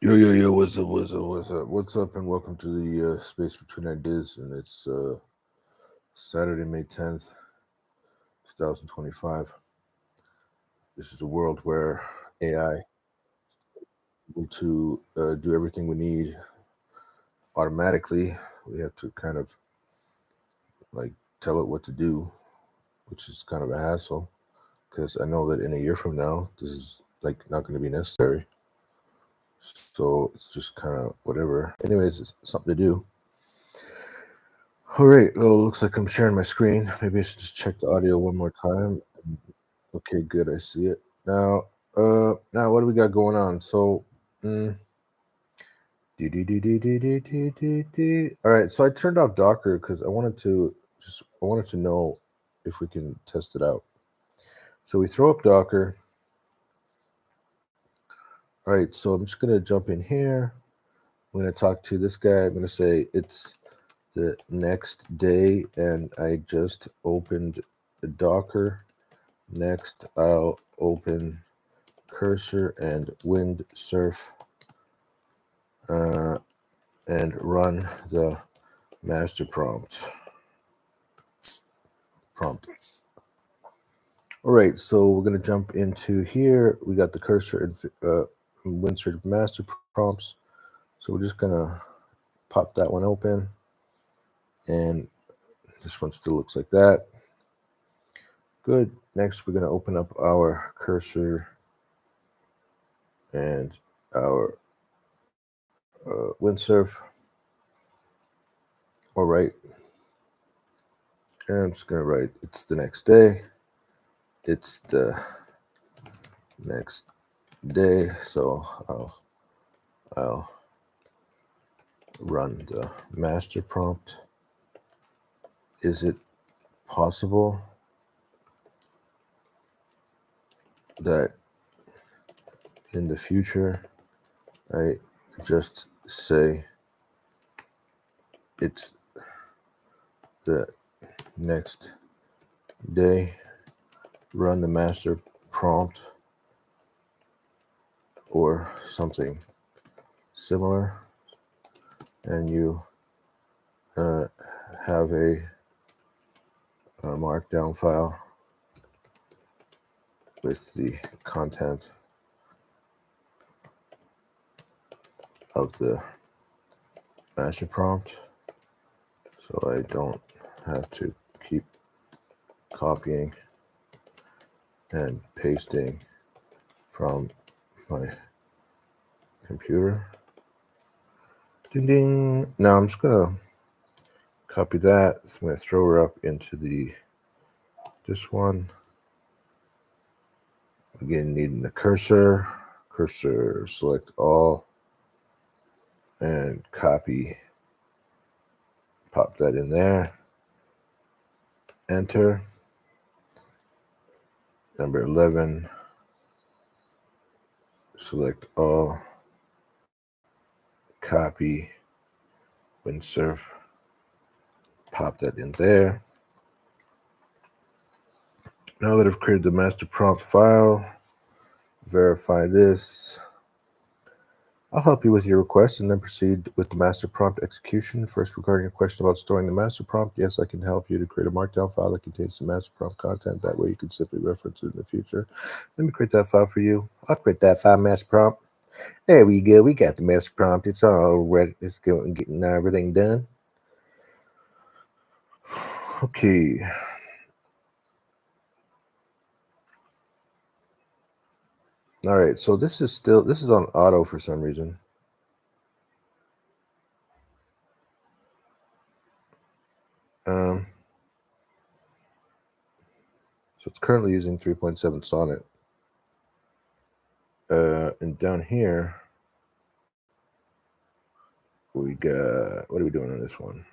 Yo, what's up, and welcome to the Space Between Ideas, and it's Saturday, May 10th, 2025. This is a world where AI will to do everything we need automatically. We have to kind of like tell it what to do, which is kind of a hassle, because I know that in a year from now, this is like not going to be necessary. So it's just kind of whatever. Anyways, it's something to do. All right. Well, it looks like I'm sharing my screen. Maybe I should just check the audio one more time. Okay, good. I see it now. Now what do we got going on? So, mm, all right. So I turned off Docker because I wanted to know if we can test it out. So we throw up Docker. All right. So I'm just gonna jump in here. I'm gonna talk to this guy. I'm gonna say it's the next day, and I just opened the Docker. Next, I'll open cursor and windsurf and run the master prompt. All right, so we're going to jump into here. We got the cursor and windsurf master prompts. So we're just going to pop that one open. And this one still looks like that. Good. Next, we're going to open up our cursor and our windsurf. All right. And I'm just going to write it's the next day. It's the next day. So I'll run the master prompt. Is it possible that in the future I just say it's the next day, run the master prompt, or something similar, and you have a markdown file with the content of the master prompt, so I don't have to keep copying and pasting from my computer. Ding ding. Now I'm just gonna copy that. So I'm gonna throw her up into this one. Again, needing the cursor. Cursor, select all, and copy. Pop that in there. Enter. Number 11. Select all. Copy. Windsurf. Pop that in there. Now that I've created the master prompt file, verify this. I'll help you with your request and then proceed with the master prompt execution. First, regarding your question about storing the master prompt, yes, I can help you to create a markdown file that contains the master prompt content. That way you can simply reference it in the future. Let me create that file for you. I'll create that file, master prompt. There we go. We got the master prompt. It's all ready. It's getting everything done. Okay. All right. So this is on auto for some reason. So it's currently using 3.7 Sonnet. And down here, we got, what are we doing on this one?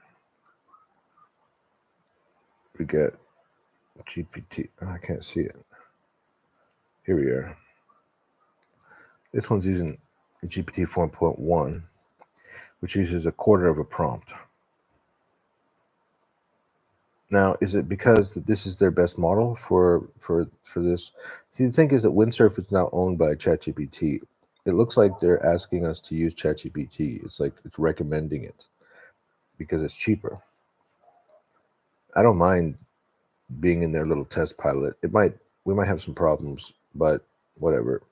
We got GPT. Oh, I can't see it. Here we are. This one's using GPT 4.1, which uses a quarter of a prompt. Now, is it because that this is their best model for this? See, the thing is that Windsurf is now owned by ChatGPT, it looks like they're asking us to use ChatGPT. It's like it's recommending it because it's cheaper. I don't mind being in their little test pilot. We might have some problems, but whatever,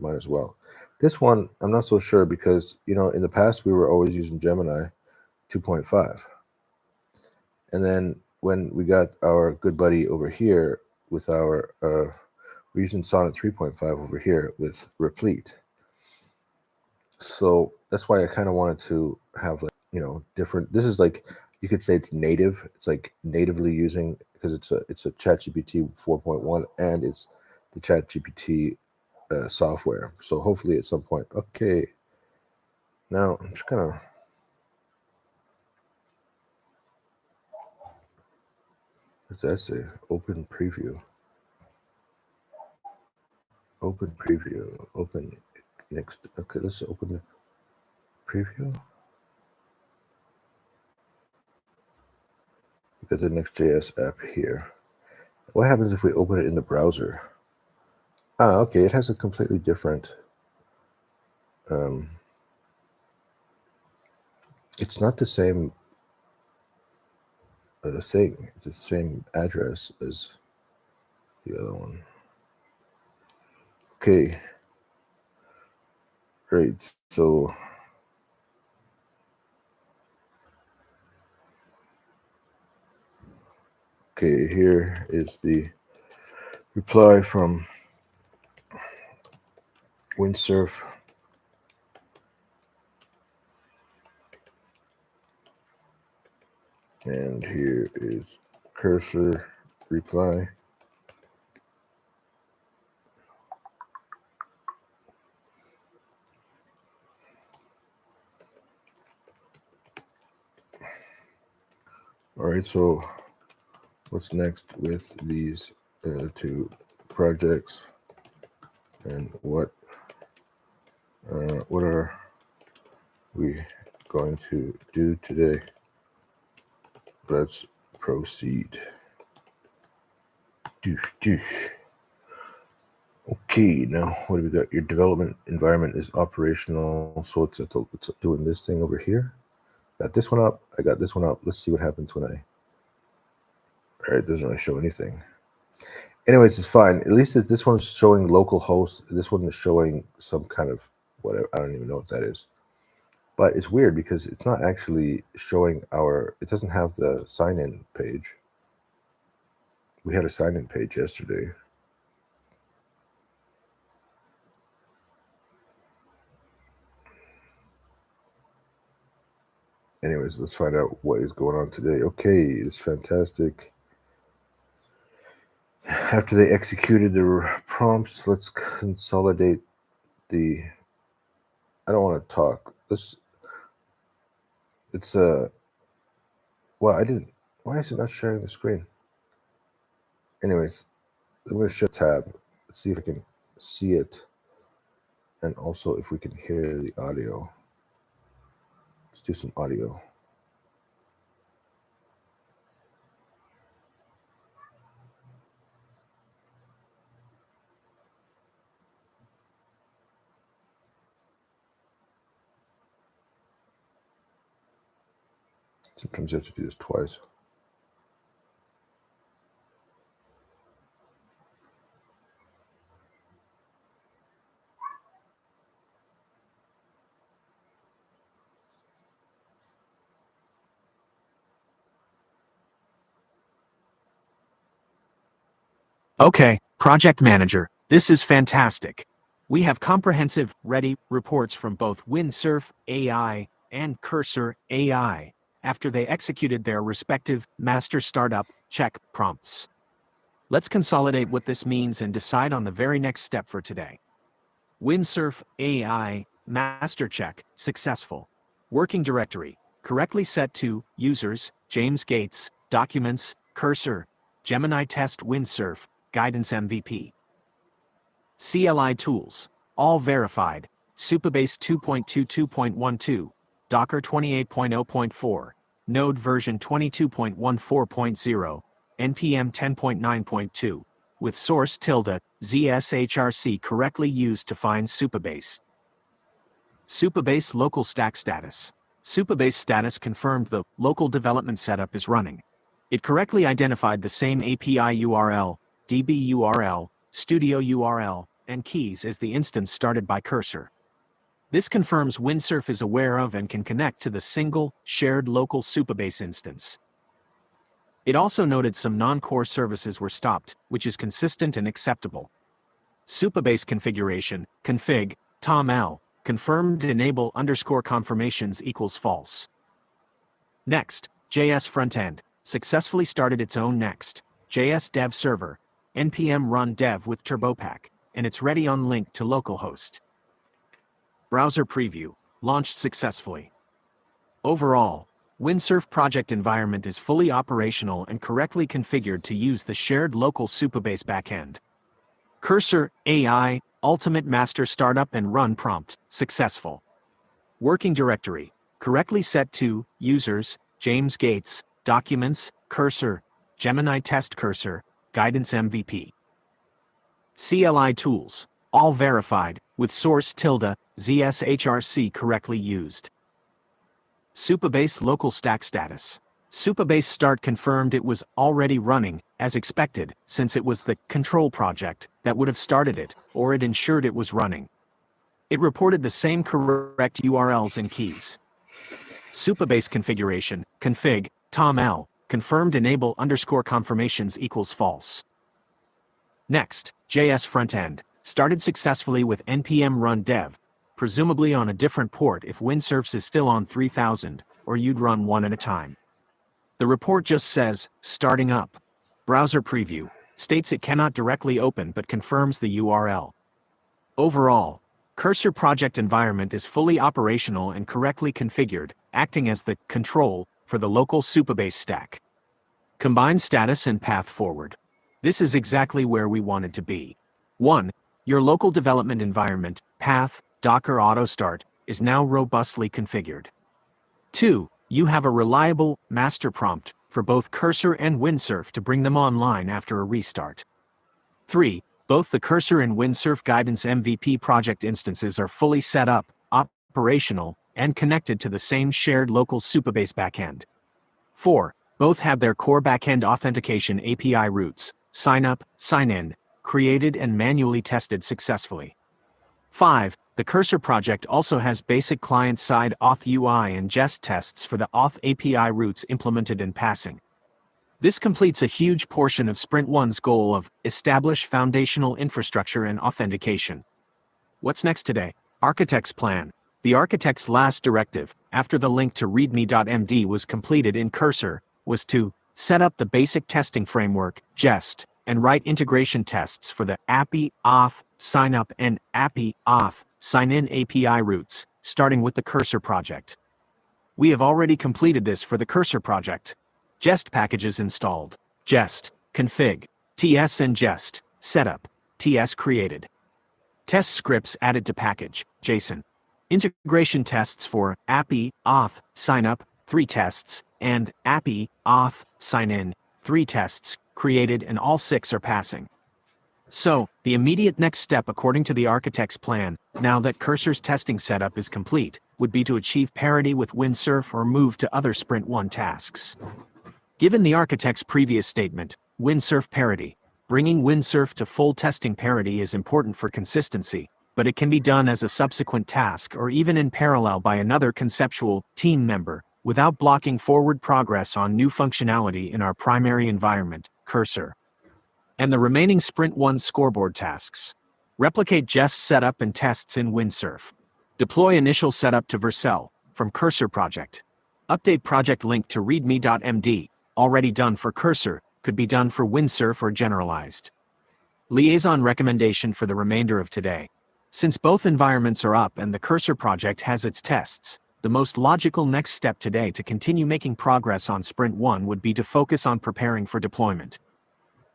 might as well. This one, I'm not so sure because, in the past we were always using Gemini 2.5. And then when we got our good buddy over here with our, we're using Sonnet 3.5 over here with Replete. So that's why I kind of wanted to have different. This is like, you could say it's native. It's like natively using, because it's a ChatGPT 4.1 and it's the ChatGPT software. So hopefully at some point. Okay. Now I'm just gonna. What's that say? Open preview. Open preview. Open next. Okay, let's open the preview. We got the Next.js app here. What happens if we open it in the browser? Okay, it has a completely different. It's not the same thing. It's the same address as the other one. Okay. Great. So okay, here is the reply from Windsurf. And here is Cursor reply. All right, so what's next with these two projects, and what are we going to do today? Let's proceed. Okay, now what do we got? Your development environment is operational, so it's doing this thing over here. Got this one up. I got this one up. Let's see what happens when I. All right, it doesn't really show anything. Anyways, it's fine. At least this one's showing local host. This one is showing some kind of whatever. I don't even know what that is. But it's weird because it's not actually showing it doesn't have the sign-in page. We had a sign-in page yesterday. Anyways, let's find out what is going on today. Okay, it's fantastic. After they executed the prompts, let's consolidate the. I don't want to talk. It's well, I didn't. Why is it not sharing the screen? Anyways, I'm going to shut tab. Let's see if I can see it, and also if we can hear the audio. Let's do some audio. Sometimes you have to do this twice. Okay, Project Manager, this is fantastic. We have comprehensive, ready reports from both Windsurf AI and Cursor AI after they executed their respective master startup check prompts. Let's consolidate what this means and decide on the very next step for today. Windsurf AI master check successful. Working directory correctly set to users, James Gates, documents, Cursor, Gemini test Windsurf, guidance MVP. CLI tools, all verified, Supabase 2.22.12, Docker 28.0.4, Node version 22.14.0, NPM 10.9.2, with source ~ZSHRC correctly used to find Supabase. Supabase local stack status. Supabase status confirmed the local development setup is running. It correctly identified the same API URL, DB URL, studio URL, and keys as the instance started by Cursor. This confirms Windsurf is aware of and can connect to the single, shared local Supabase instance. It also noted some non-core services were stopped, which is consistent and acceptable. Supabase configuration, config, tom_l, confirmed enable _confirmations equals false. Next, JS frontend, successfully started its own Next.js dev server, npm run dev with TurboPack, and it's ready on link to localhost. Browser preview, launched successfully. Overall, Windsurf project environment is fully operational and correctly configured to use the shared local Supabase backend. Cursor, AI, Ultimate Master Startup and Run prompt, successful. Working directory, correctly set to, users, James Gates, documents, Cursor, Gemini test Cursor, guidance MVP. CLI tools, all verified, with source ~ZSHRC correctly used. Supabase local stack status. Supabase start confirmed it was already running, as expected, since it was the control project that would have started it, or it ensured it was running. It reported the same correct URLs and keys. Supabase configuration, config, tom_l, confirmed enable _confirmations equals false. Next, JS frontend, started successfully with npm run dev, presumably on a different port if Windsurf is still on 3000, or you'd run one at a time. The report just says, starting up. Browser preview, states it cannot directly open but confirms the URL. Overall, Cursor project environment is fully operational and correctly configured, acting as the control for the local Supabase stack. Combine status and path forward. This is exactly where we wanted to be. 1. Your local development environment, path, Docker auto start, is now robustly configured. 2. You have a reliable master prompt for both Cursor and Windsurf to bring them online after a restart. 3. Both the Cursor and Windsurf Guidance MVP project instances are fully set up, operational, and connected to the same shared local Supabase backend. 4. Both have their core backend authentication API routes, sign up, sign in, created and manually tested successfully. 5. The Cursor project also has basic client-side auth UI and jest tests for the auth API routes implemented and passing. This completes a huge portion of Sprint 1's goal of establish foundational infrastructure and authentication. What's next today? Architect's plan. The architect's last directive, after the link to readme.md was completed in Cursor, was to set up the basic testing framework, jest, and write integration tests for the API auth sign up and API auth sign in API routes, starting with the Cursor project. We have already completed this for the Cursor project. Jest packages installed. Jest, config, ts and jest, setup, ts created. Test scripts added to package, JSON. Integration tests for API auth sign up, 3 tests, and API auth sign in, 3 tests, created and all 6 are passing. So, the immediate next step according to the architect's plan, now that Cursor's testing setup is complete, would be to achieve parity with Windsurf or move to other Sprint 1 tasks. Given the architect's previous statement, Windsurf parity, bringing Windsurf to full testing parity is important for consistency, but it can be done as a subsequent task or even in parallel by another conceptual team member, without blocking forward progress on new functionality in our primary environment, Cursor. And the remaining Sprint 1 scoreboard tasks. Replicate jest setup and tests in Windsurf. Deploy initial setup to Vercel, from Cursor project. Update project link to readme.md, already done for Cursor, could be done for Windsurf or generalized. Liaison recommendation for the remainder of today. Since both environments are up and the Cursor project has its tests, the most logical next step today to continue making progress on Sprint 1 would be to focus on preparing for deployment.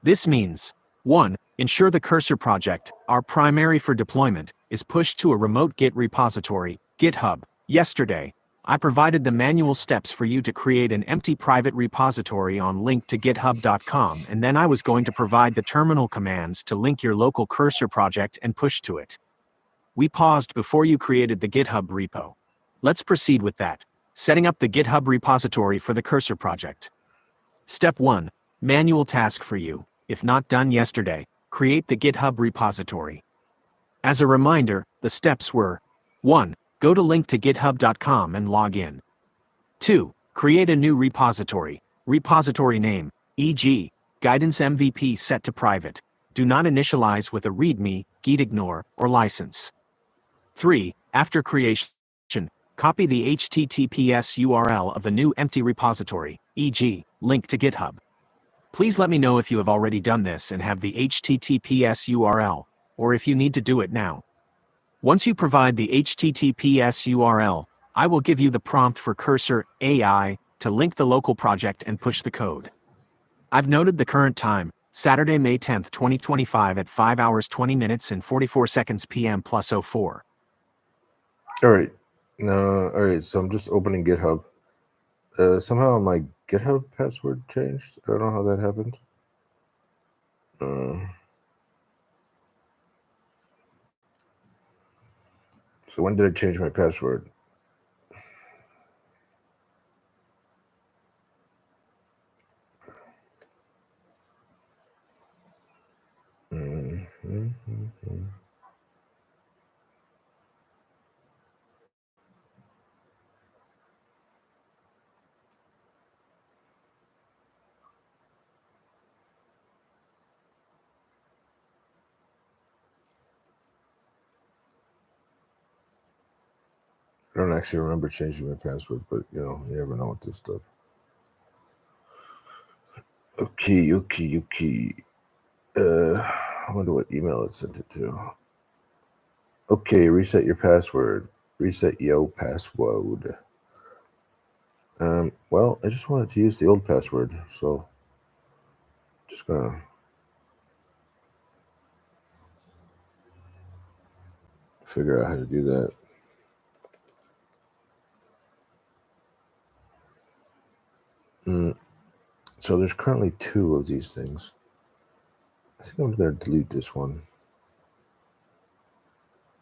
This means, 1. Ensure the Cursor project, our primary for deployment, is pushed to a remote Git repository, GitHub, yesterday, I provided the manual steps for you to create an empty private repository on link to github.com, and then I was going to provide the terminal commands to link your local cursor project and push to it. We paused before you created the GitHub repo. Let's proceed with that. Setting up the GitHub repository for the cursor project. Step 1. Manual task for you. If not done yesterday, create the GitHub repository. As a reminder, the steps were: 1. Go to link to github.com and log in. 2. Create a new repository. Repository name, e.g., guidance MVP set to private. Do not initialize with a README, gitignore, or license. 3. After creation, copy the HTTPS URL of the new empty repository, e.g., link to GitHub. Please let me know if you have already done this and have the HTTPS URL, or if you need to do it now. Once you provide the HTTPS URL, I will give you the prompt for Cursor AI to link the local project and push the code. I've noted the current time, Saturday, May 10th, 2025 at 5 hours 20 minutes and 44 seconds PM plus 04. All right. All right. So I'm just opening GitHub. Somehow my GitHub password changed. I don't know how that happened. So when did I change my password? I don't actually remember changing my password, but you never know with this stuff. Okay. I wonder what email it sent it to. Okay, reset your password. Reset your password. Well, I just wanted to use the old password, so I'm just gonna figure out how to do that. So there's currently 2 of these things. I think I'm going to delete this one.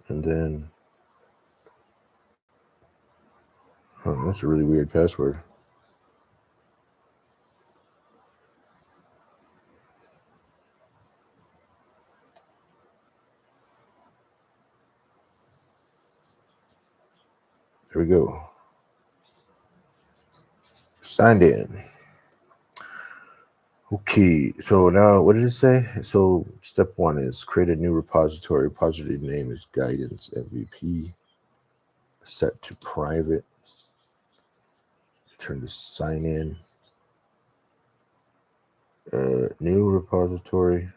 And then, that's a really weird password. There we go. Signed in. Okay, so now what did it say? So step 1 is create a new repository. Repository name is guidance MVP. Set to private. Turn to sign in. New repository.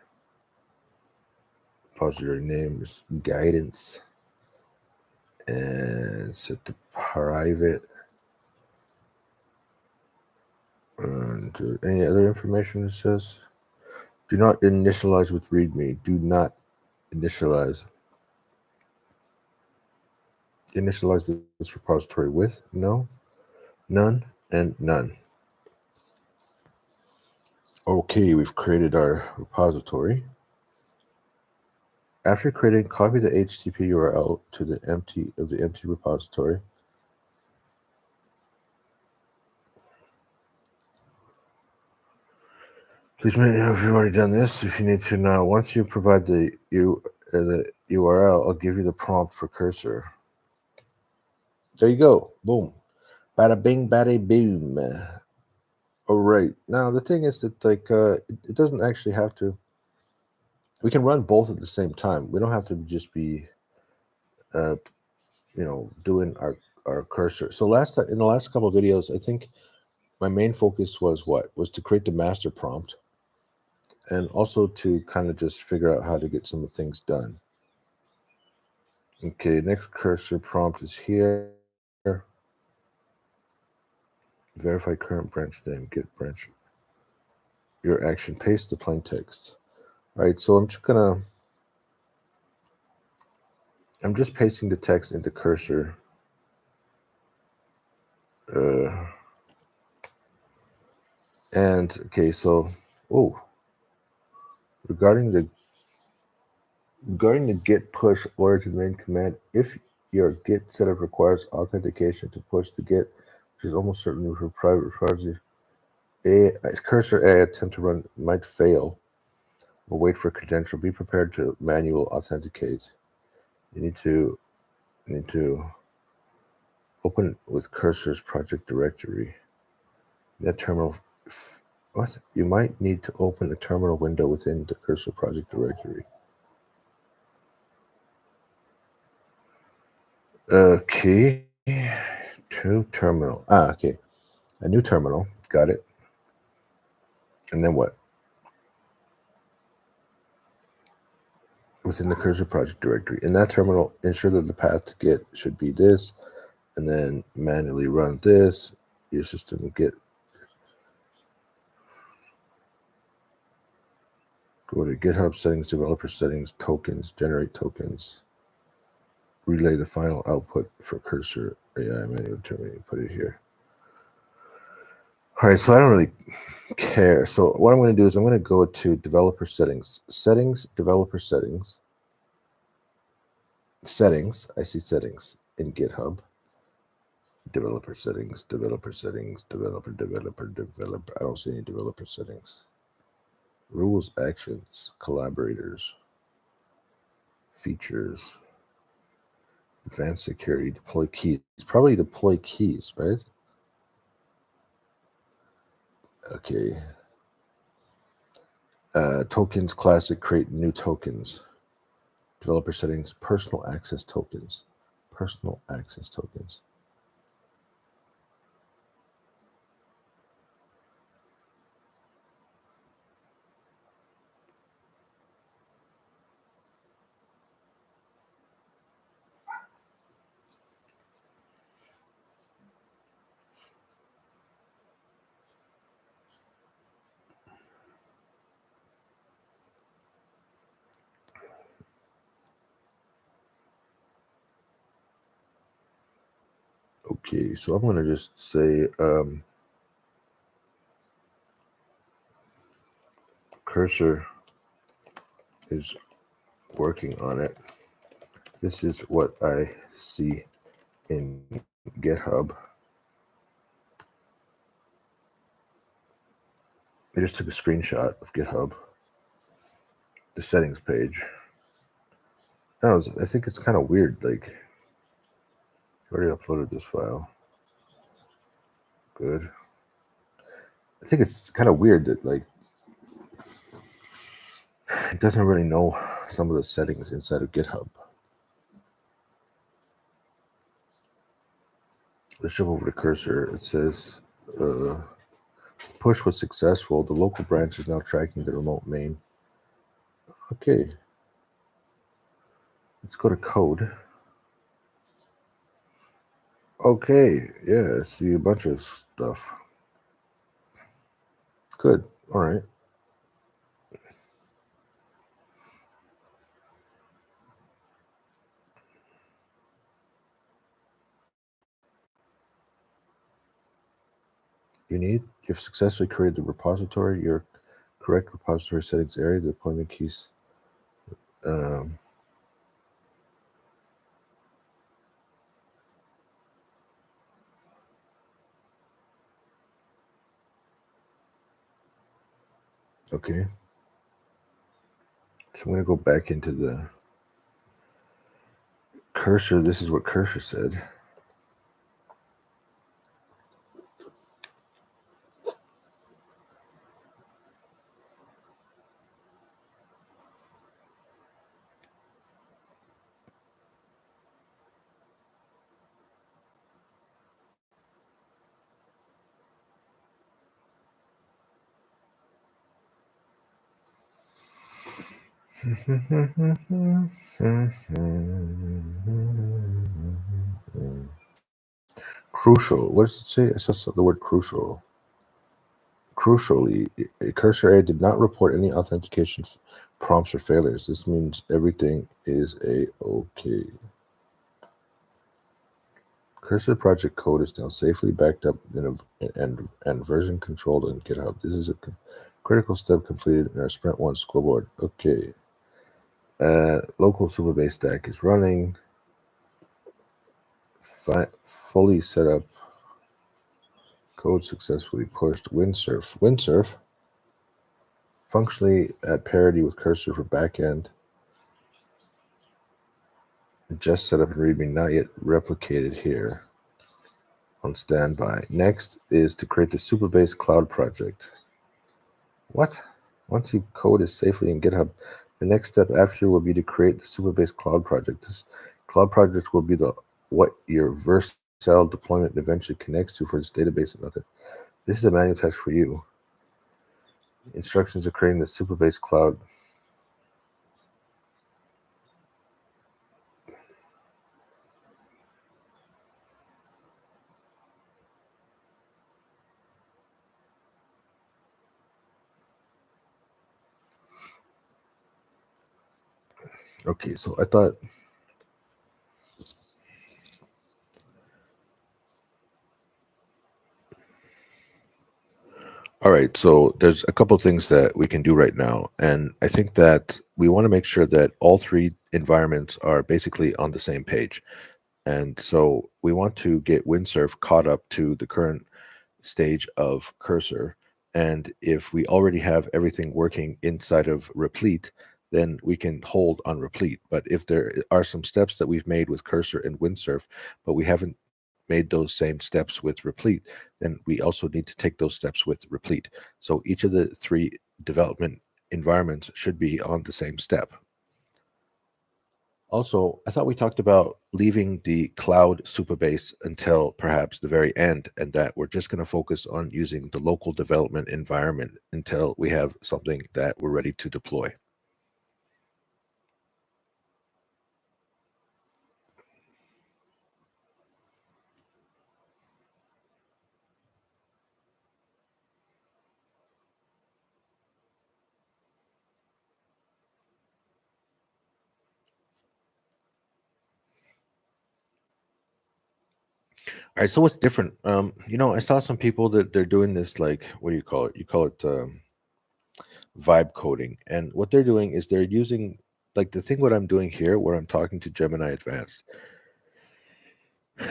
Repository name is guidance. And set to private. And any other information it says? Do not initialize with README. Do not initialize. Initialize this repository with no, none, and none. Okay, we've created our repository. After creating, copy the HTTP URL to the empty repository. Please let me know if you've already done this. If you need to now, once you provide the URL, I'll give you the prompt for Cursor. There you go. Boom. Bada bing, bada boom. All right. Now the thing is that it doesn't actually have to. We can run both at the same time. We don't have to just be, doing our cursor. So in the last couple of videos, I think my main focus was to create the master prompt, and also to kind of just figure out how to get some things done. Okay, next cursor prompt is here. Verify current branch name, get branch. Your action, paste the plain text. All right, so I'm just pasting the text into Cursor. And okay, so regarding the git push order to the main command, if your git setup requires authentication to push the git, which is almost certainly for private projects, a cursor A attempt to run might fail. Or wait for credential. Be prepared to manual authenticate. You need to open with cursor's project directory. That terminal. What? You might need to open a terminal window within the cursor project directory. Okay. To terminal. Okay. A new terminal. Got it. And then what? Within the cursor project directory. In that terminal, ensure that the path to Git should be this, and then manually run this. Your system will get. Go to GitHub settings, developer settings, tokens, generate tokens. Relay the final output for cursor AI manual terminate. Put it here. All right, so I don't really care. So what I'm going to do is I'm going to go to developer settings, developer settings. Settings, I see settings in GitHub. Developer settings, developer. I don't see any developer settings. Rules, actions, collaborators, features, advanced security, deploy keys. It's probably deploy keys, right? Okay. Tokens, classic, create new tokens. Developer settings, personal access tokens. Personal access tokens. Okay, so I'm going to just say cursor is working on it. This is what I see in GitHub. I just took a screenshot of GitHub, the settings page. I think it's kind of weird. Like, I already uploaded this file. Good. I think it's kind of weird that, like, it doesn't really know some of the settings inside of GitHub. Let's jump over to cursor. It says push was successful. The local branch is now tracking the remote main. Okay. Let's go to code. Okay. Yeah, I see a bunch of stuff. Good. All right. You've successfully created the repository, your correct repository settings area, the deployment keys. Okay. So I'm going to go back into the cursor. This is what cursor said. Crucial. What does it say? I saw the word crucial. Crucially, cursor A did not report any authentication prompts or failures. This means everything is a-okay. Cursor project code is now safely backed up and version controlled in GitHub. This is a critical step completed in our Sprint 1 scoreboard. Okay. Local Superbase stack is running. Fully set up. Code successfully pushed. Windsurf. Windsurf. Functionally at parity with Cursor for backend. Just set up and README, not yet replicated here. On standby. Next is to create the Superbase cloud project. What? Once your code is safely in GitHub, the next step after will be to create the Superbase cloud project. This cloud project will be what your Vercel deployment eventually connects to for this database and method. This is a manual task for you. Instructions are creating the Superbase cloud. Okay, so I thought all right, so there's a couple of things that we can do right now. And I think that we want to make sure that all three environments are basically on the same page. And so we want to get Windsurf caught up to the current stage of Cursor. And if we already have everything working inside of Replete, then we can hold on Replete. But if there are some steps that we've made with Cursor and Windsurf, but we haven't made those same steps with Replete, then we also need to take those steps with Replete. So each of the three development environments should be on the same step. Also, I thought we talked about leaving the cloud Superbase until perhaps the very end, and that we're just going to focus on using the local development environment until we have something that we're ready to deploy. All right, so what's different? I saw some people that they're doing this, like, what do you call it? You call it vibe coding. And what they're doing is they're using, like, the thing what I'm doing here, where I'm talking to Gemini Advanced,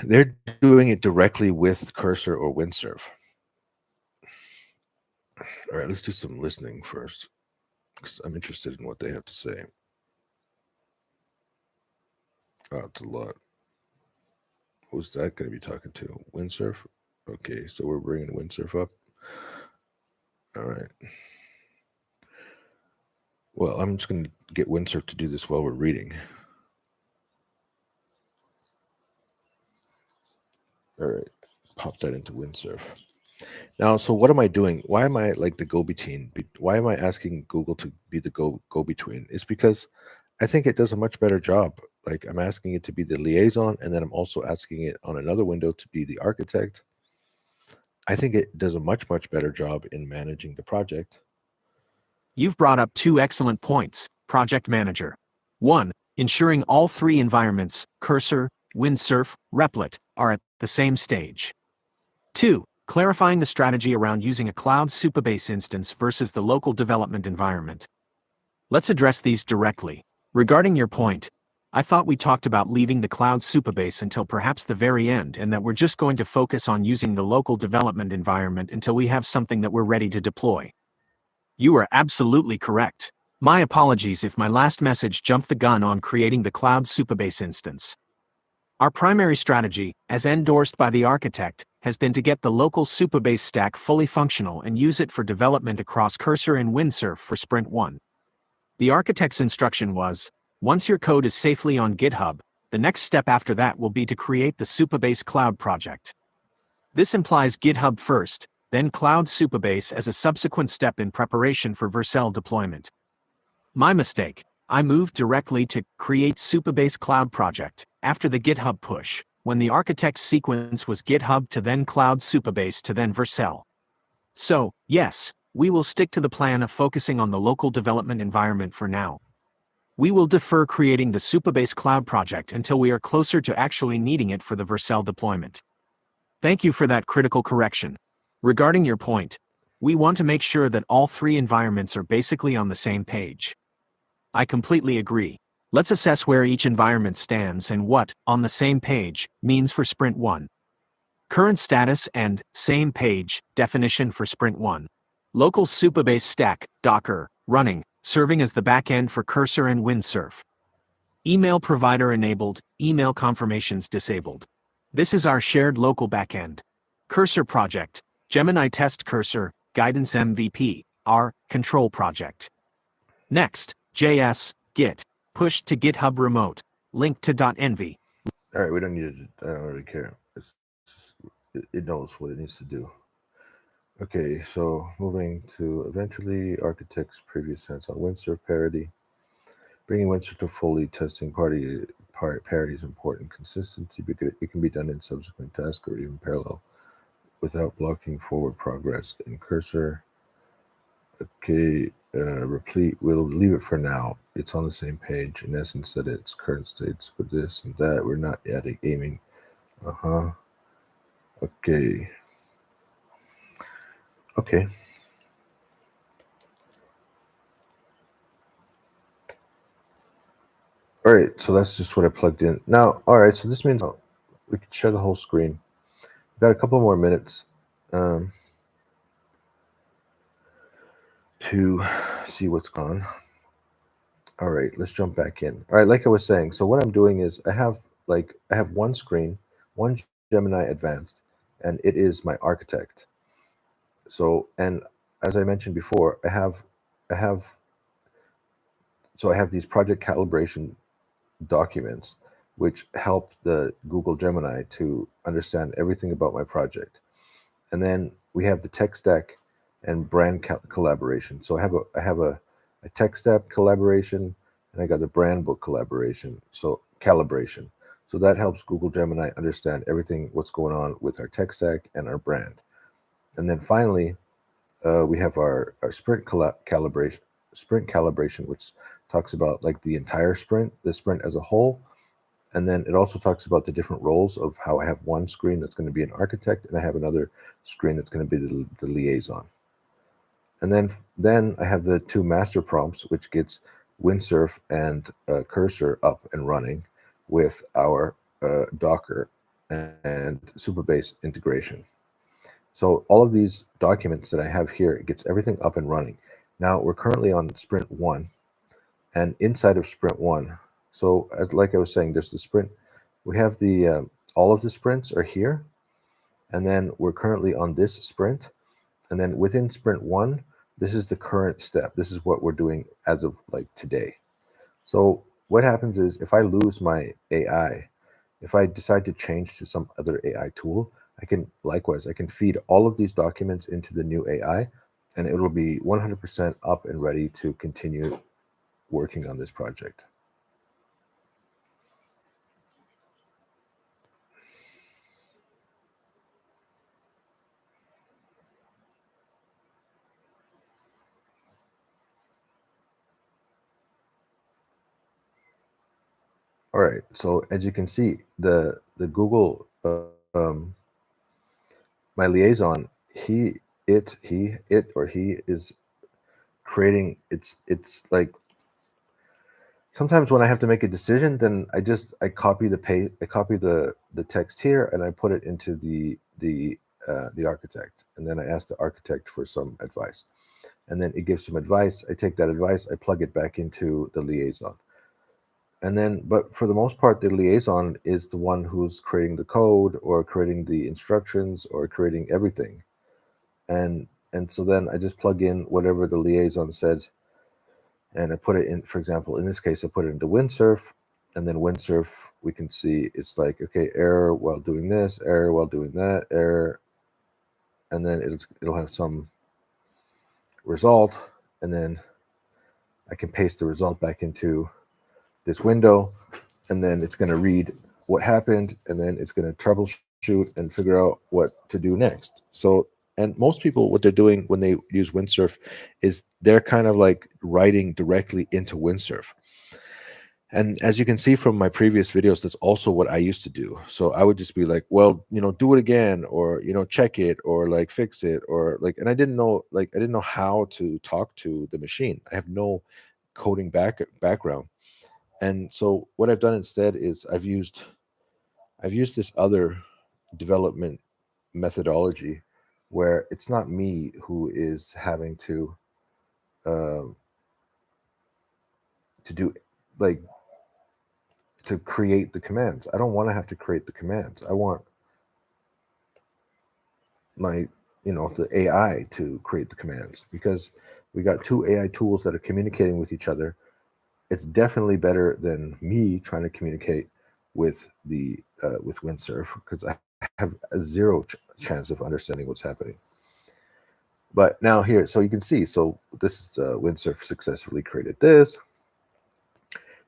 they're doing it directly with Cursor or Windsurf. All right, let's do some listening first, because I'm interested in what they have to say. Oh, it's a lot. Who's that going to be talking to? Windsurf? Okay, so we're bringing Windsurf up. All right. Well, I'm just going to get Windsurf to do this while we're reading. All right, pop that into Windsurf. Now, so what am I doing? Why am I like the go-between? Why am I asking Google to be the go-between? It's because I think it does a much better job. Like, I'm asking it to be the liaison, and then I'm also asking it on another window to be the architect. I think it does a much, much better job in managing the project. You've brought up two excellent points, Project Manager. 1. Ensuring all three environments, Cursor, Windsurf, Replit, are at the same stage. 2. Clarifying the strategy around using a cloud Superbase instance versus the local development environment. Let's address these directly. Regarding your point, I thought we talked about leaving the cloud Superbase until perhaps the very end, and that we're just going to focus on using the local development environment until we have something that we're ready to deploy. You are absolutely correct. My apologies if my last message jumped the gun on creating the cloud Superbase instance. Our primary strategy, as endorsed by the architect, has been to get the local Superbase stack fully functional and use it for development across Cursor and Windsurf for Sprint 1. The architect's instruction was, once your code is safely on GitHub, the next step after that will be to create the Superbase cloud project. This implies GitHub first, then Cloud Superbase as a subsequent step in preparation for Vercel deployment. My mistake. I moved directly to create Superbase cloud project after the GitHub push, when the architect's sequence was GitHub to then Cloud Superbase to then Vercel. So, yes, we will stick to the plan of focusing on the local development environment for now. We will defer creating the Supabase Cloud project until we are closer to actually needing it for the Vercel deployment. Thank you for that critical correction. Regarding your point, we want to make sure that all three environments are basically on the same page. I completely agree. Let's assess where each environment stands and what, on the same page, means for Sprint 1. Current status and same page definition for Sprint 1. Local Supabase stack, Docker, running, serving as the backend for Cursor and Windsurf. Email provider enabled, email confirmations disabled. This is our shared local backend. Cursor project, Gemini test cursor, guidance MVP, our control project. Next, JS, Git, push to GitHub remote, link to .env. All right, we don't need it. I don't really care. It knows what it needs to do. Okay, so moving to eventually architects previous hands-on Windsurf parity. Bringing Windsurf to fully testing parity is important. Consistency, because it can be done in subsequent tasks or even parallel without blocking forward progress. In Cursor, okay, replete, we'll leave it for now. It's on the same page. In essence, that its current states with this and that. We're not aiming. Okay. Okay. All right, so that's just what I plugged in. Now, all right, so this means we can share the whole screen. We've got a couple more minutes to see what's gone. All right, let's jump back in. All right, like I was saying, so what I'm doing is I have one screen, one Gemini Advanced, and it is my architect. So, and as I mentioned before, I have these project calibration documents which help the Google Gemini to understand everything about my project. And then we have the tech stack and brand collaboration. So I have a tech stack collaboration, and I got the brand book collaboration. So calibration. So that helps Google Gemini understand everything, what's going on with our tech stack and our brand. And then finally, we have our sprint calibration, which talks about like the entire sprint, the sprint as a whole. And then it also talks about the different roles of how I have one screen that's going to be an architect, and I have another screen that's going to be the liaison. And then I have the two master prompts, which gets Windsurf and Cursor up and running with our Docker and Supabase integration. So all of these documents that I have here, it gets everything up and running. Now we're currently on Sprint 1, and inside of Sprint 1, so like I was saying, there's the sprint. We have the all of the sprints are here, and then we're currently on this sprint, and then within Sprint 1, this is the current step. This is what we're doing as of like today. So what happens is if I lose my AI, if I decide to change to some other AI tool, I can feed all of these documents into the new AI, and it will be 100% up and ready to continue working on this project. All right, so as you can see, the Google my liaison, he is creating. It's like sometimes when I have to make a decision, then I copy the text here and I put it into the architect, and then I ask the architect for some advice, and then it gives some advice. I take that advice, I plug it back into the liaison. And then, but for the most part, the liaison is the one who's creating the code or creating the instructions or creating everything. And so then I just plug in whatever the liaison said, and I put it in, for example, in this case, I put it into Windsurf, and then Windsurf, we can see it's like, okay, error while doing this, error while doing that, error, and then it'll have some result, and then I can paste the result back into this window, and then it's going to read what happened, and then it's going to troubleshoot and figure out what to do next. So, and most people, what they're doing when they use Windsurf is they're kind of like writing directly into Windsurf. And as you can see from my previous videos, that's also what I used to do. So I would just be like, well, do it again, or check it, or like fix it, or like, and I didn't know how to talk to the machine. I have no coding background. And so what I've done instead is I've used this other development methodology where it's not me who is having um to do, like, to create the commands. I don't want to have to create the commands. I want my the AI to create the commands, because we got two AI tools that are communicating with each other. It's definitely better than me trying to communicate with the with Windsurf, because I have a zero chance of understanding what's happening. But now here, so you can see, so this is Windsurf successfully created this,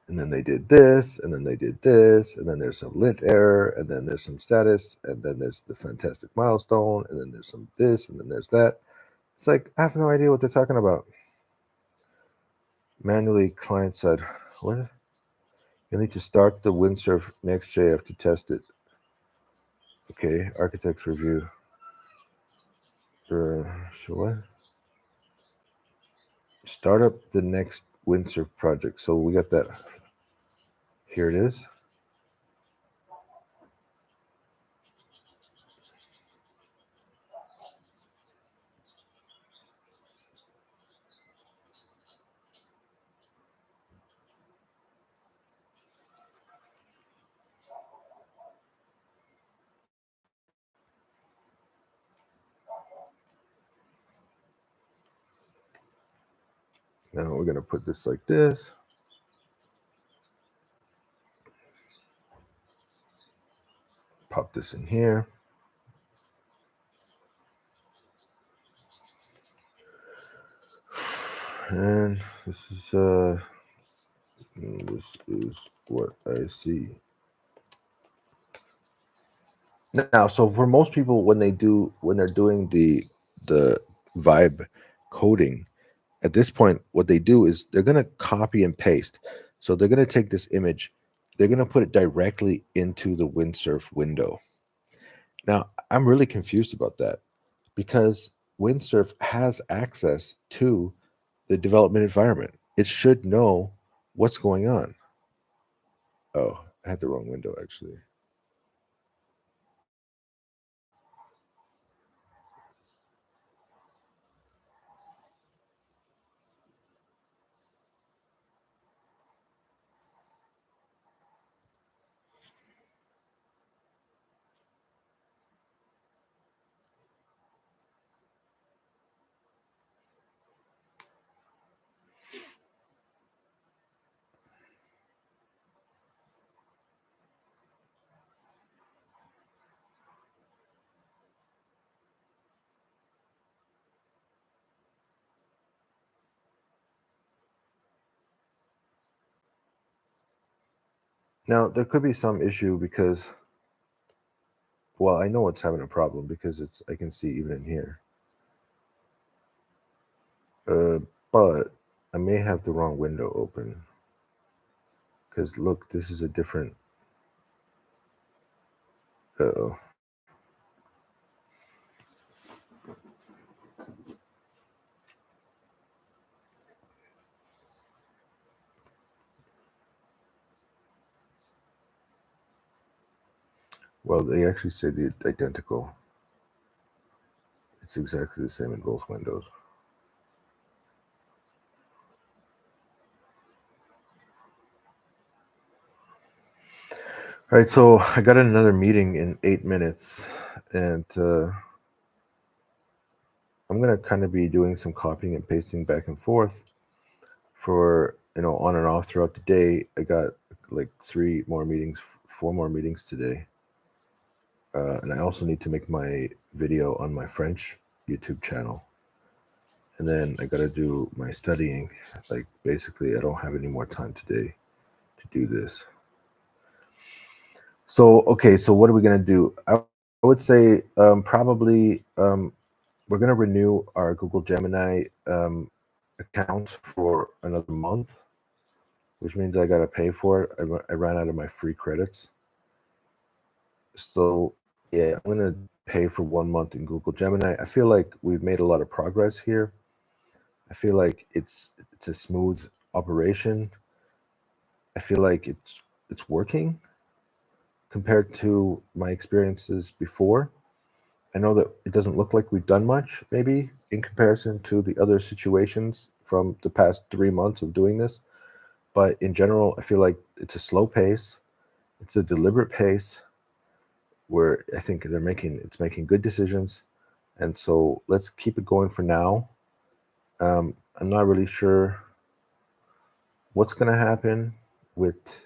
and then they did this, and then they did this, and then there's some lint error, and then there's some status, and then there's the fantastic milestone, and then there's some this, and then there's that. It's like, I have no idea what they're talking about. Manually, client side. What? You need to start the Windsurf Next.js to test it. Okay, architects review. So what? Start up the next Windsurf project. So we got that. Here it is. Now we're going to put this like this. Pop this in here. And this is what I see. Now, so for most people, when they're doing the vibe coding, at this point, what they do is they're gonna copy and paste. So they're gonna take this image, they're gonna put it directly into the Windsurf window. Now, I'm really confused about that, because Windsurf has access to the development environment. It should know what's going on. Oh, I had the wrong window actually. Now, there could be some issue because, well, I know it's having a problem because I can see even in here. But I may have the wrong window open, because look, this is a different. Uh-oh. Well, they actually say the identical. It's exactly the same in both windows. All right, so I got another meeting in 8 minutes, and I'm gonna kind of be doing some copying and pasting back and forth for on and off throughout the day. I got like 4 more meetings today, and I also need to make my video on my French YouTube channel, and then I got to do my studying. Like, basically, I don't have any more time today to do this. So okay, so what are we gonna do? I would say probably we're gonna renew our Google Gemini account for another month, which means I got to pay for it. I ran out of my free credits. So yeah, I'm going to pay for 1 month in Google Gemini. I feel like we've made a lot of progress here. I feel like it's a smooth operation. I feel like it's working compared to my experiences before. I know that it doesn't look like we've done much, maybe, in comparison to the other situations from the past 3 months of doing this. But in general, I feel like it's a slow pace. It's a deliberate pace where I think it's making good decisions. And so let's keep it going for now. I'm not really sure what's going to happen with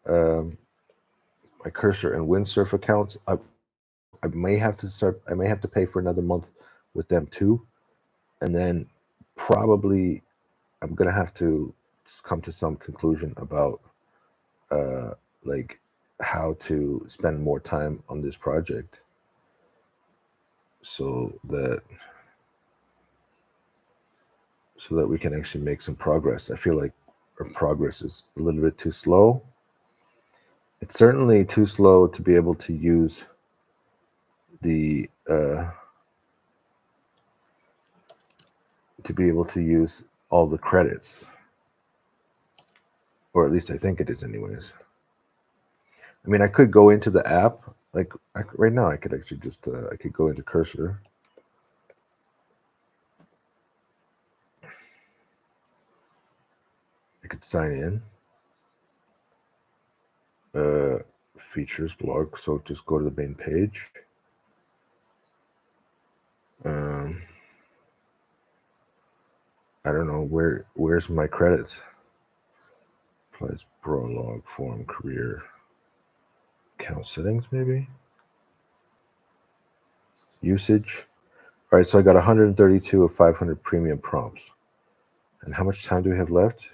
my Cursor and Windsurf accounts. I may have to pay for another month with them too. And then probably I'm going to have to come to some conclusion about like how to spend more time on this project so that we can actually make some progress. I feel like our progress is a little bit too slow. It's certainly too slow to be able to use the all the credits, or at least I think it is anyways. I mean, I could go into the app, like right now I could actually just I could go into Cursor. I could sign in. Features blog, so just go to the main page. I don't know where's my credits. Applies prologue, form, career, account settings, maybe usage. All right, so I got 132 of 500 premium prompts. And how much time do we have left?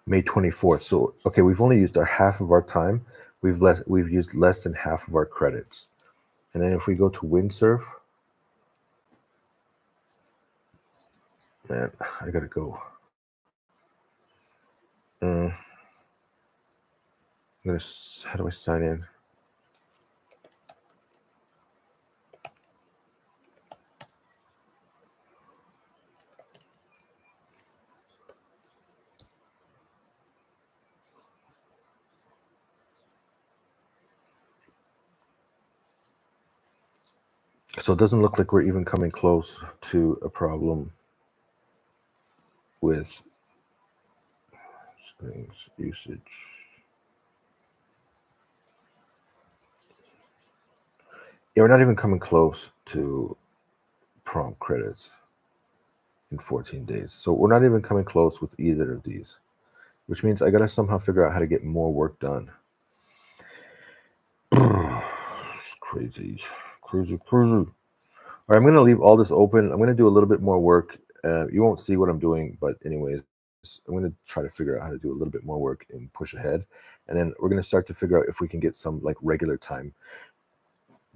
May 24th. So okay, we've only used half of our time. We've used less than half of our credits. And then if we go to Windsurf, man, I gotta go. How do I sign in? So it doesn't look like we're even coming close to a problem with settings, usage. Yeah, we're not even coming close to prompt credits in 14 days. So we're not even coming close with either of these, which means I gotta somehow figure out how to get more work done. It's crazy. All right, I'm gonna leave all this open. I'm gonna do a little bit more work. You won't see what I'm doing, but anyways, I'm gonna try to figure out how to do a little bit more work and push ahead. And then we're gonna start to figure out if we can get some like regular time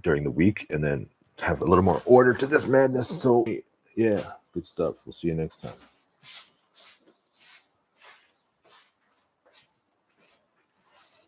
during the week, and then have a little more order to this madness. So yeah, good stuff. We'll see you next time.